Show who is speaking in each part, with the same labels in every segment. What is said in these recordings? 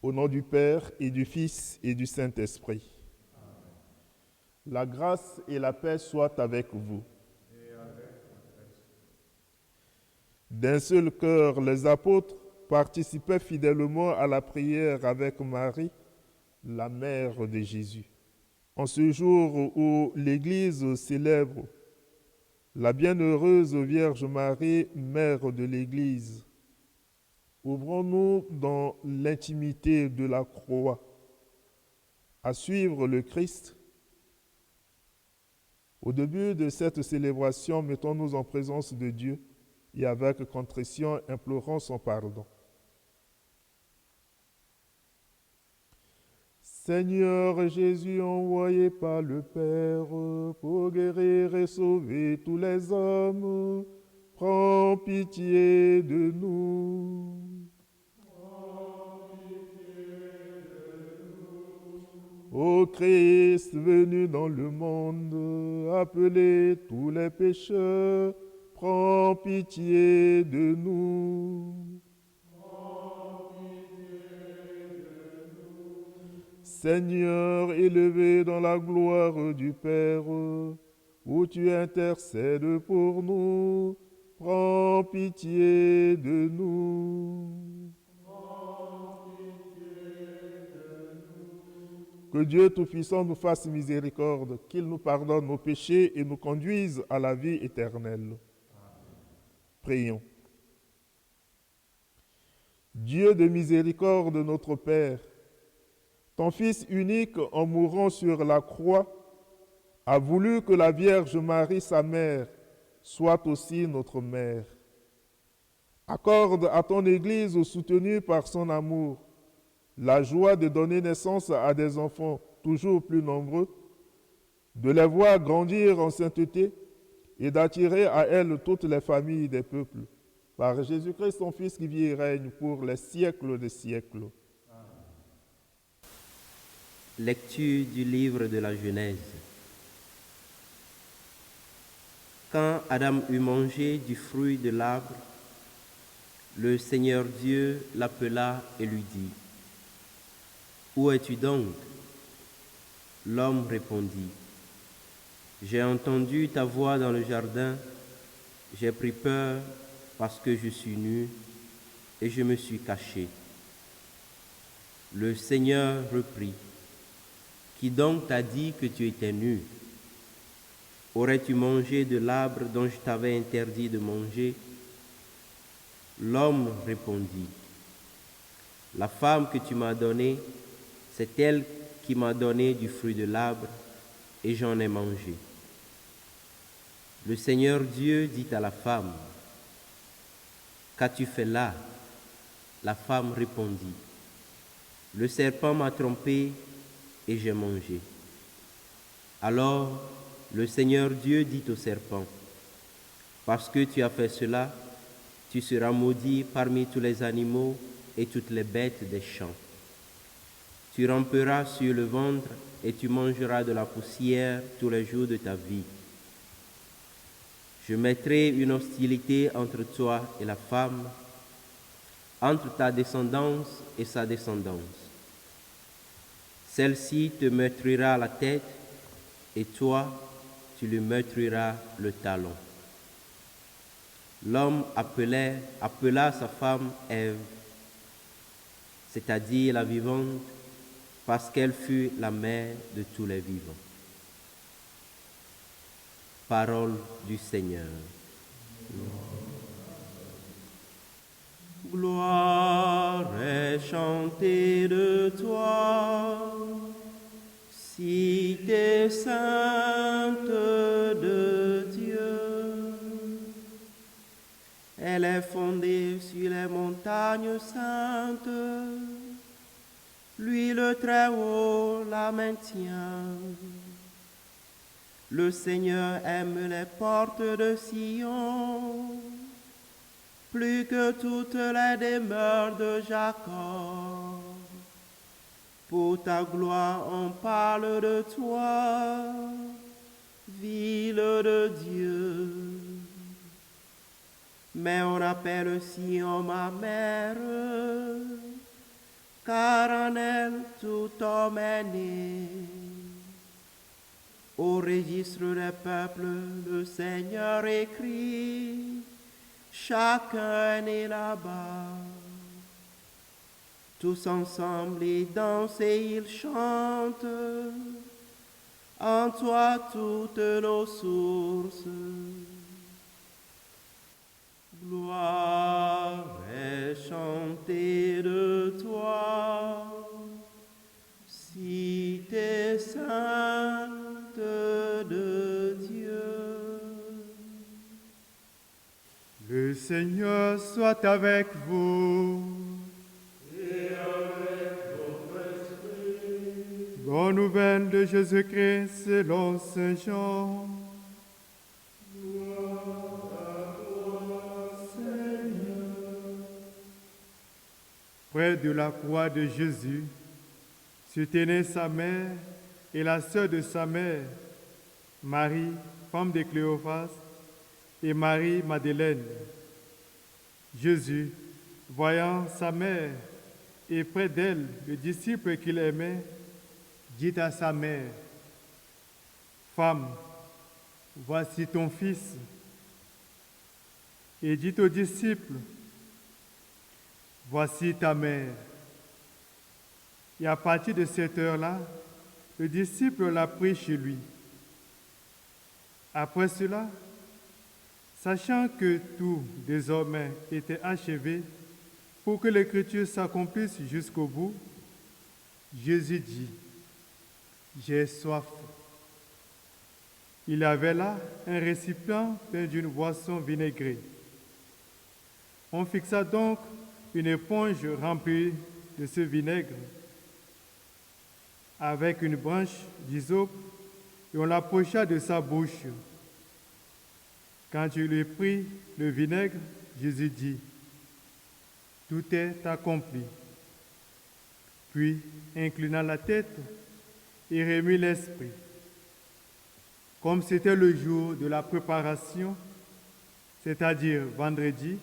Speaker 1: Au nom du Père et du Fils et du Saint-Esprit. La grâce et la paix soient avec vous. D'un seul cœur, les apôtres participaient fidèlement à la prière avec Marie, la mère de Jésus. En ce jour où l'Église célèbre la bienheureuse Vierge Marie, mère de l'Église, ouvrons-nous dans l'intimité de la croix à suivre le Christ. Au début de cette célébration, mettons-nous en présence de Dieu et avec contrition, implorons son pardon. Seigneur Jésus, envoyé par le Père pour guérir et sauver tous les hommes, prends pitié de nous. Ô Christ venu dans le monde, appelez tous les pécheurs, prends pitié de nous. Seigneur, élevé dans la gloire du Père, où tu intercèdes pour nous, prends pitié de nous. Que Dieu Tout-Puissant nous fasse miséricorde, qu'il nous pardonne nos péchés et nous conduise à la vie éternelle. Prions. Dieu de miséricorde, notre Père, ton Fils unique, en mourant sur la croix, a voulu que la Vierge Marie, sa mère, soit aussi notre mère. Accorde à ton Église, soutenue par son amour, la joie de donner naissance à des enfants toujours plus nombreux, de les voir grandir en sainteté et d'attirer à elle toutes les familles des peuples. Par Jésus-Christ, ton Fils qui vit et règne pour les siècles des siècles.
Speaker 2: Lecture du livre de la Genèse. Quand Adam eut mangé du fruit de l'arbre, le Seigneur Dieu l'appela et lui dit : « Où es-tu donc ? » L'homme répondit : « J'ai entendu ta voix dans le jardin, j'ai pris peur parce que je suis nu et je me suis caché. » Le Seigneur reprit : « Qui donc t'a dit que tu étais nu ? Aurais-tu mangé de l'arbre dont je t'avais interdit de manger ? » L'homme répondit : « La femme que tu m'as donnée, c'est elle qui m'a donné du fruit de l'arbre, et j'en ai mangé. » Le Seigneur Dieu dit à la femme : « Qu'as-tu fait là ? » La femme répondit : « Le serpent m'a trompé et j'ai mangé. » Alors le Seigneur Dieu dit au serpent : « Parce que tu as fait cela, tu seras maudit parmi tous les animaux et toutes les bêtes des champs. Tu ramperas sur le ventre et tu mangeras de la poussière tous les jours de ta vie. Je mettrai une hostilité entre toi et la femme, entre ta descendance et sa descendance. Celle-ci te meurtrira la tête, et toi, tu lui meurtriras le talon. » L'homme appela sa femme Ève, c'est-à-dire la vivante, parce qu'elle fut la mère de tous les vivants. Parole du Seigneur. Gloire est chantée de toi, cité sainte de Dieu. Elle est fondée sur les montagnes saintes, lui le Très-Haut la maintient. Le Seigneur aime les portes de Sion, plus que toutes les demeures de Jacob. Pour ta gloire, on parle de toi, ville de Dieu. Mais on appelle Sion ma mère, car en elle tout homme est né. Au registre des peuples, le Seigneur écrit, chacun est né là-bas. Tous ensemble ils dansent et ils chantent, en toi toutes nos sources. Gloire est chantée de toi, cité sainte de Dieu.
Speaker 3: Le Seigneur soit avec vous.
Speaker 4: Et avec votre esprit.
Speaker 3: Bonne nouvelle de Jésus-Christ selon Saint Jean. Près de la croix de Jésus, se tenaient sa mère et la sœur de sa mère, Marie, femme de Cléophas, et Marie Madeleine. Jésus, voyant sa mère et près d'elle le disciple qu'il aimait, dit à sa mère, « Femme, voici ton fils. » Et dit au disciple, « Voici ta mère. » Et à partir de cette heure-là, le disciple l'a pris chez lui. Après cela, sachant que tout désormais était achevé pour que l'Écriture s'accomplisse jusqu'au bout, Jésus dit, « J'ai soif. » Il avait là un récipient plein d'une boisson vinaigrée. On fixa donc une éponge remplie de ce vinaigre avec une branche d'hysope et on l'approcha de sa bouche. Quand il eut pris le vinaigre, Jésus dit, « Tout est accompli. » Puis, inclinant la tête, il remit l'esprit. Comme c'était le jour de la préparation, c'est-à-dire vendredi,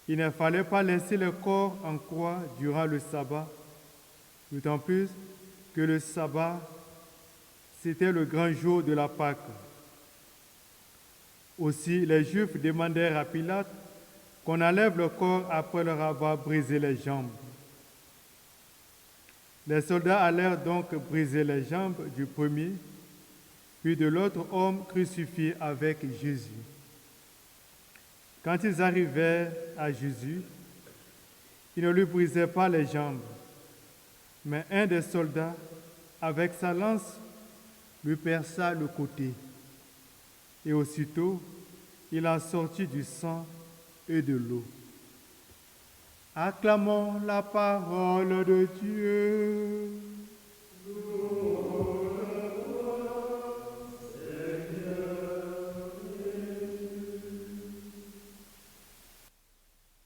Speaker 3: il ne fallait pas laisser le corps en croix durant le sabbat, d'autant plus que le sabbat, c'était le grand jour de la Pâque. Aussi, les Juifs demandèrent à Pilate qu'on enlève le corps après leur avoir brisé les jambes. Les soldats allèrent donc briser les jambes du premier, puis de l'autre homme crucifié avec Jésus. Quand ils arrivèrent à Jésus, ils ne lui brisaient pas les jambes, mais un des soldats, avec sa lance, lui perça le côté. Et aussitôt, il en sortit du sang et de l'eau. Acclamons la parole de Dieu.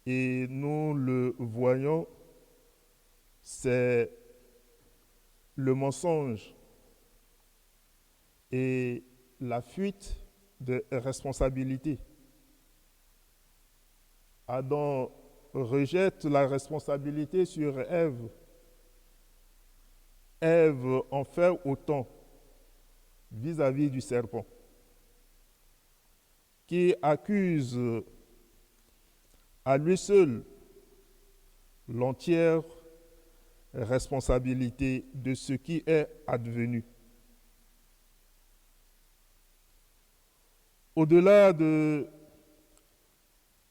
Speaker 1: Et nous le voyons, c'est le mensonge et la fuite de responsabilité. Adam rejette la responsabilité sur Ève. Ève en fait autant vis-à-vis du serpent, qui accuse à lui seul l'entière responsabilité de ce qui est advenu. Au-delà de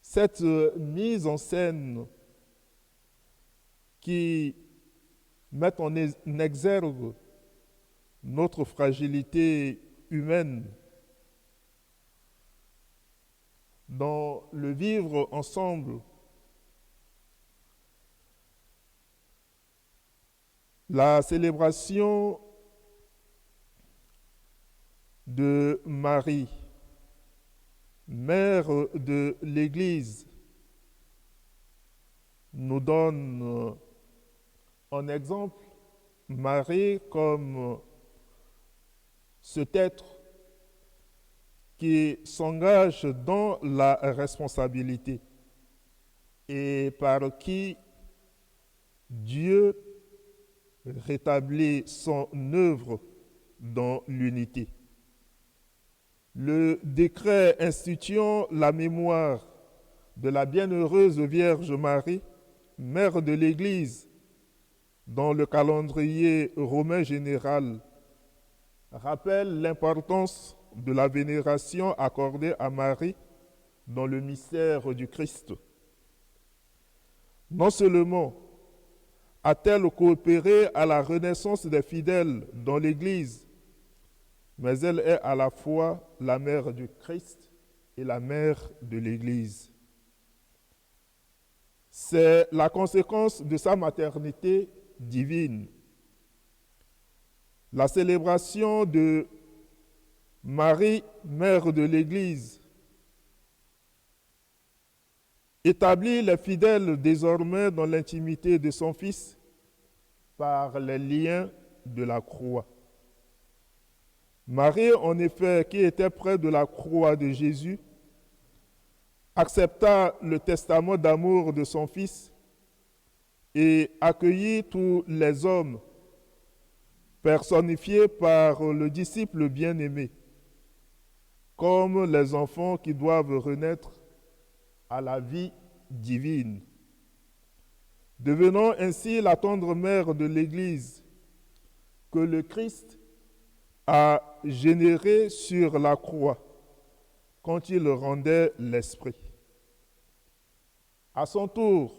Speaker 1: cette mise en scène qui met en exergue notre fragilité humaine dans le vivre ensemble, la célébration de Marie, mère de l'Église, nous donne en exemple Marie comme cet être qui s'engage dans la responsabilité et par qui Dieu rétablit son œuvre dans l'unité. Le décret instituant la mémoire de la bienheureuse Vierge Marie, mère de l'Église, dans le calendrier romain général, rappelle l'importance de la vénération accordée à Marie dans le mystère du Christ. Non seulement a-t-elle coopéré à la renaissance des fidèles dans l'Église, mais elle est à la fois la mère du Christ et la mère de l'Église. C'est la conséquence de sa maternité divine. La célébration de Marie, mère de l'Église, établit les fidèles désormais dans l'intimité de son Fils par les liens de la croix. Marie, en effet, qui était près de la croix de Jésus, accepta le testament d'amour de son Fils et accueillit tous les hommes personnifiés par le disciple bien-aimé, comme les enfants qui doivent renaître à la vie divine, devenant ainsi la tendre mère de l'Église que le Christ a générée sur la croix quand il rendait l'Esprit. À son tour,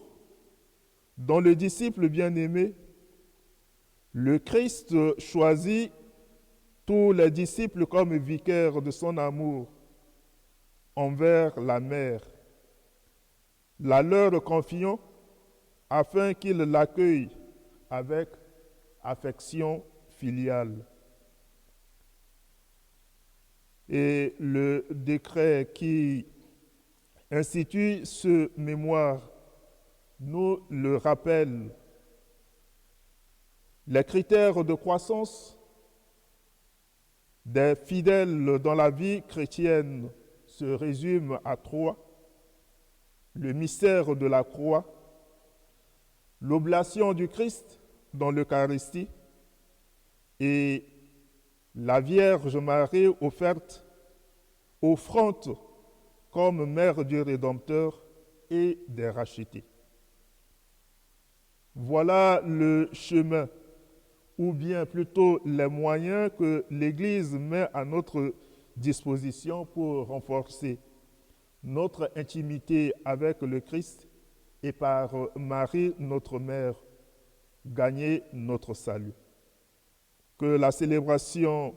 Speaker 1: dans le disciple bien-aimé, le Christ choisit tous les disciples comme vicaires de son amour envers la mère, la leur confiant afin qu'ils l'accueillent avec affection filiale. Et le décret qui institue ce mémoire nous le rappelle. Les critères de croissance des fidèles dans la vie chrétienne se résument à 3. Le mystère de la croix, l'oblation du Christ dans l'Eucharistie et la Vierge Marie offrante comme mère du Rédempteur et des rachetés. Voilà le chemin, ou bien plutôt les moyens que l'Église met à notre disposition pour renforcer notre intimité avec le Christ et par Marie, notre mère, gagner notre salut. Que la célébration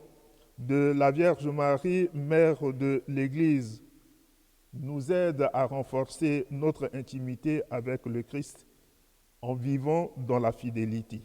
Speaker 1: de la Vierge Marie, mère de l'Église, nous aide à renforcer notre intimité avec le Christ en vivant dans la fidélité.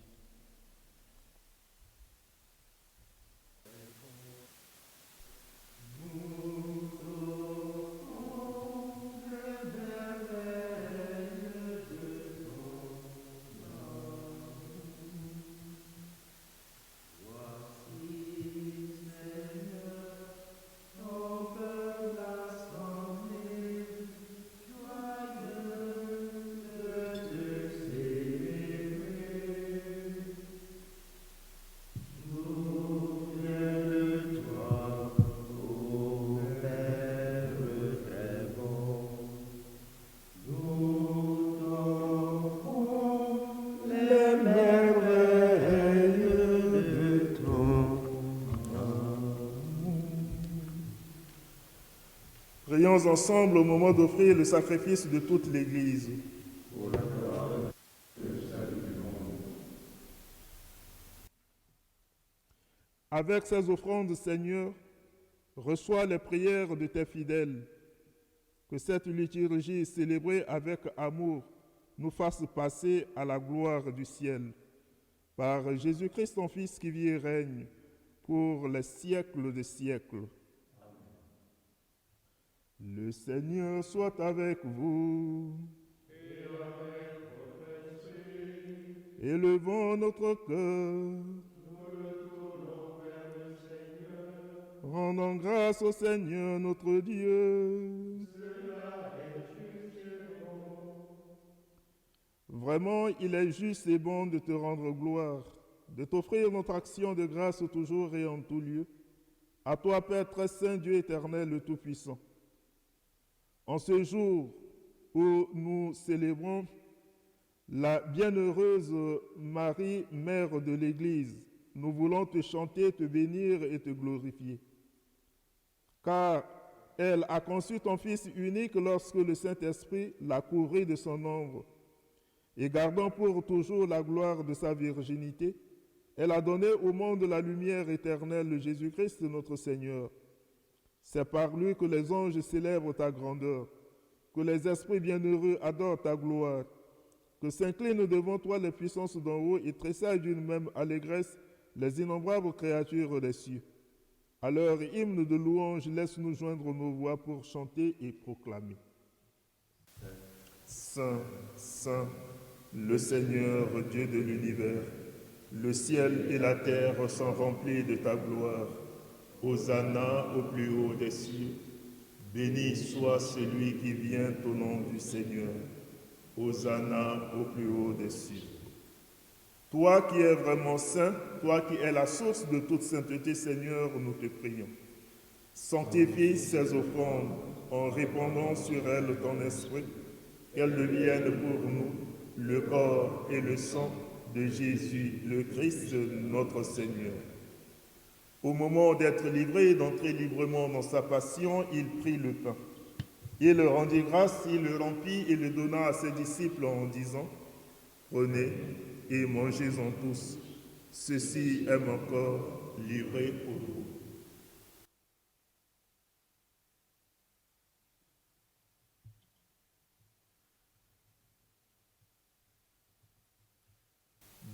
Speaker 1: Prions ensemble au moment d'offrir le sacrifice de toute l'Église. Avec ces offrandes, Seigneur, reçois les prières de tes fidèles. Que cette liturgie célébrée avec amour nous fasse passer à la gloire du ciel. Par Jésus-Christ, ton Fils, qui vit et règne pour les siècles des siècles. Le Seigneur soit avec vous.
Speaker 4: Et avec votre esprit.
Speaker 1: Élevons notre cœur.
Speaker 4: Nous retournons vers le Seigneur.
Speaker 1: Rendons grâce au Seigneur notre Dieu.
Speaker 4: Cela est juste et bon.
Speaker 1: Vraiment, il est juste et bon de te rendre gloire, de t'offrir notre action de grâce toujours et en tout lieu. À toi, Père très saint, Dieu éternel, le Tout-Puissant. En ce jour où nous célébrons la bienheureuse Marie, mère de l'Église, nous voulons te chanter, te bénir et te glorifier. Car elle a conçu ton Fils unique lorsque le Saint-Esprit l'a couvert de son ombre. Et gardant pour toujours la gloire de sa virginité, elle a donné au monde la lumière éternelle de Jésus-Christ notre Seigneur. C'est par lui que les anges célèbrent ta grandeur, que les esprits bienheureux adorent ta gloire, que s'inclinent devant toi les puissances d'en haut et tressaillent d'une même allégresse les innombrables créatures des cieux. À leur hymne de louange, laisse-nous joindre nos voix pour chanter et proclamer. Saint, Saint, le Seigneur, Dieu de l'univers, le ciel et la terre sont remplis de ta gloire. Hosanna au plus haut des cieux. Béni soit celui qui vient au nom du Seigneur. Hosanna au plus haut des cieux. Toi qui es vraiment saint, toi qui es la source de toute sainteté, Seigneur, nous te prions. Sanctifie ces offrandes en répandant sur elles ton esprit, qu'elles deviennent pour nous le corps et le sang de Jésus, le Christ, notre Seigneur. Au moment d'être livré et d'entrer librement dans sa passion, il prit le pain. Il le rendit grâce, il le rompit et le donna à ses disciples en disant, « Prenez et mangez-en tous. Ceci est mon corps livré pour vous. »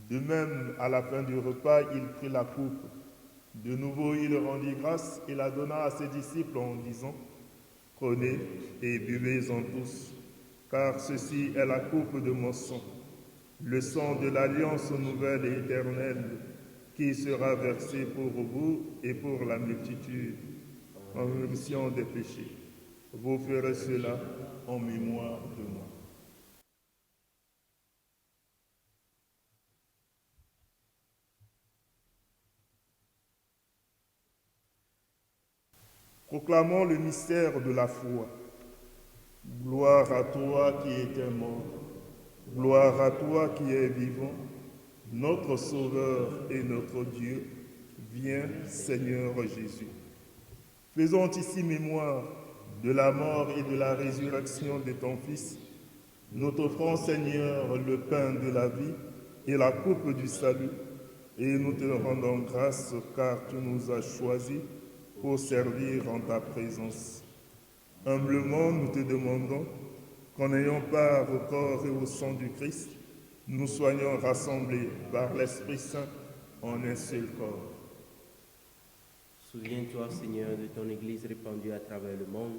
Speaker 1: De même, à la fin du repas, il prit la coupe. De nouveau, il rendit grâce et la donna à ses disciples en disant, « Prenez et buvez-en tous, car ceci est la coupe de mon sang, le sang de l'alliance nouvelle et éternelle, qui sera versé pour vous et pour la multitude, en rémission des péchés. Vous ferez cela en mémoire de moi. » Proclamons le mystère de la foi. Gloire à toi qui étais mort, gloire à toi qui es vivant, notre Sauveur et notre Dieu. Viens, Seigneur Jésus. Faisons ici mémoire de la mort et de la résurrection de ton Fils. Nous t'offrons, Seigneur, le pain de la vie et la coupe du salut, et nous te rendons grâce car tu nous as choisis pour servir en ta présence. Humblement, nous te demandons qu'en ayant part au corps et au sang du Christ, nous soyons rassemblés par l'Esprit Saint en un seul corps.
Speaker 2: Souviens-toi, Seigneur, de ton Église répandue à travers le monde.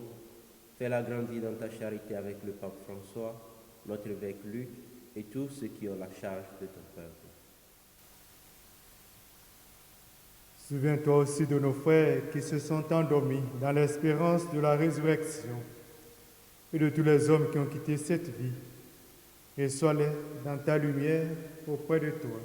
Speaker 2: Fais-la grandir dans ta charité avec le pape François, notre évêque Luc et tous ceux qui ont la charge de ton peuple.
Speaker 3: Souviens-toi aussi de nos frères qui se sont endormis dans l'espérance de la résurrection et de tous les hommes qui ont quitté cette vie. Reçois-les dans ta lumière auprès de toi.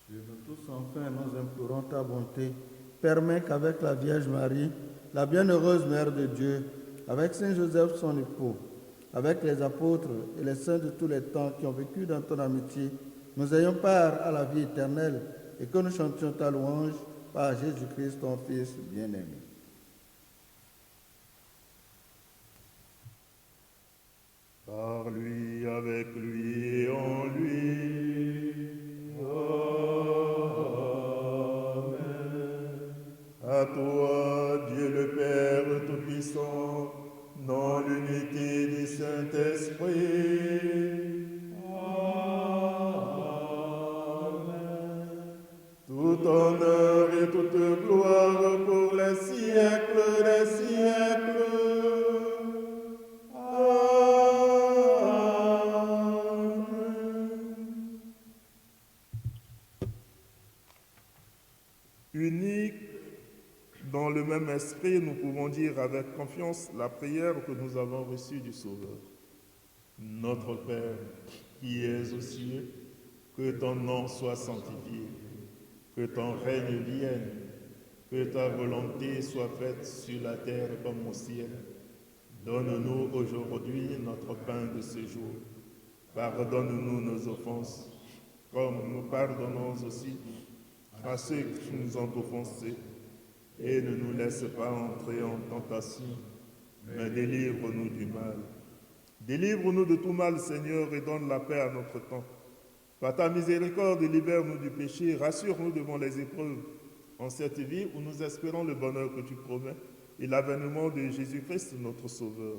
Speaker 5: Sur nous tous, enfin, nous implorons ta bonté. Permets qu'avec la Vierge Marie, la bienheureuse Mère de Dieu, avec Saint Joseph son époux, avec les apôtres et les saints de tous les temps qui ont vécu dans ton amitié, nous ayons part à la vie éternelle et que nous chantions ta louange par Jésus-Christ, ton Fils bien-aimé.
Speaker 1: Par lui, avec lui et en lui. Amen. À toi, Dieu le Père Tout-Puissant, dans l'unité du Saint-Esprit. Amen. Tout honneur et toute gloire pour les siècles des siècles. Unique, Dans le même esprit, nous pouvons dire avec confiance la prière que nous avons reçue du Sauveur. Notre Père, qui es aux cieux, que ton nom soit sanctifié, que ton règne vienne, que ta volonté soit faite sur la terre comme au ciel. Donne-nous aujourd'hui notre pain de ce jour. Pardonne-nous nos offenses, comme nous pardonnons aussi à ceux qui nous ont offensés. Et ne nous laisse pas entrer en tentation, mais délivre-nous du mal. Délivre-nous de tout mal, Seigneur, et donne la paix à notre temps. Par ta miséricorde, libère-nous du péché, rassure-nous devant les épreuves, en cette vie où nous espérons le bonheur que tu promets et l'avènement de Jésus-Christ, notre Sauveur.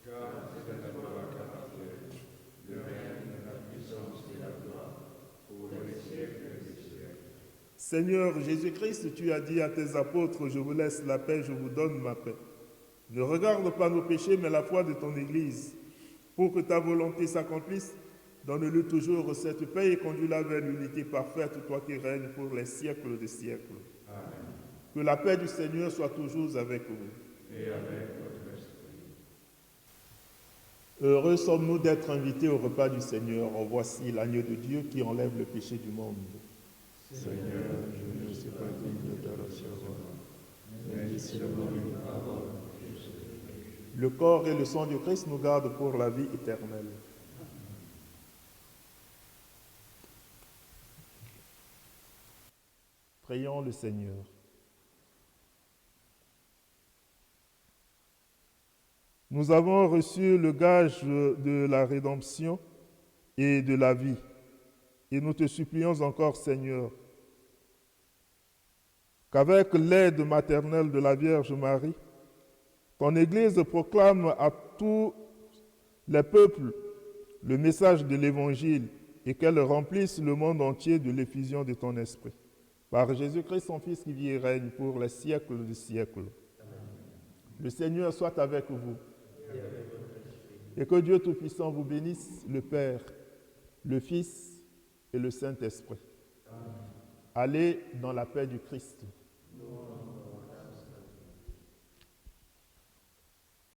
Speaker 4: Car c'est à toi qu'appartient le règne, la puissance et la gloire pour les siècles des siècles.
Speaker 1: Seigneur Jésus-Christ, tu as dit à tes apôtres, je vous laisse la paix, je vous donne ma paix. Ne regarde pas nos péchés, mais la foi de ton Église. Pour que ta volonté s'accomplisse, donne-lui toujours cette paix et conduis-la vers l'unité parfaite, toi qui règnes pour les siècles des siècles.
Speaker 4: Amen.
Speaker 1: Que la paix du Seigneur soit toujours avec vous.
Speaker 4: Et avec votre esprit.
Speaker 1: Heureux sommes-nous d'être invités au repas du Seigneur. Oh, voici l'agneau de Dieu qui enlève le péché du monde.
Speaker 4: Seigneur, je ne suis pas digne de recevoir, mais dis seulement une parole.
Speaker 1: Le corps et le sang du Christ nous gardent pour la vie éternelle. Prions le Seigneur. Nous avons reçu le gage de la rédemption et de la vie. Et nous te supplions encore, Seigneur, qu'avec l'aide maternelle de la Vierge Marie, ton Église proclame à tous les peuples le message de l'Évangile et qu'elle remplisse le monde entier de l'effusion de ton Esprit. Par Jésus-Christ, son Fils qui vit et règne pour les siècles des siècles. Amen. Le Seigneur soit avec vous. Et que Dieu Tout-Puissant vous bénisse, le Père, le Fils et le Saint-Esprit. Allez dans la paix du Christ.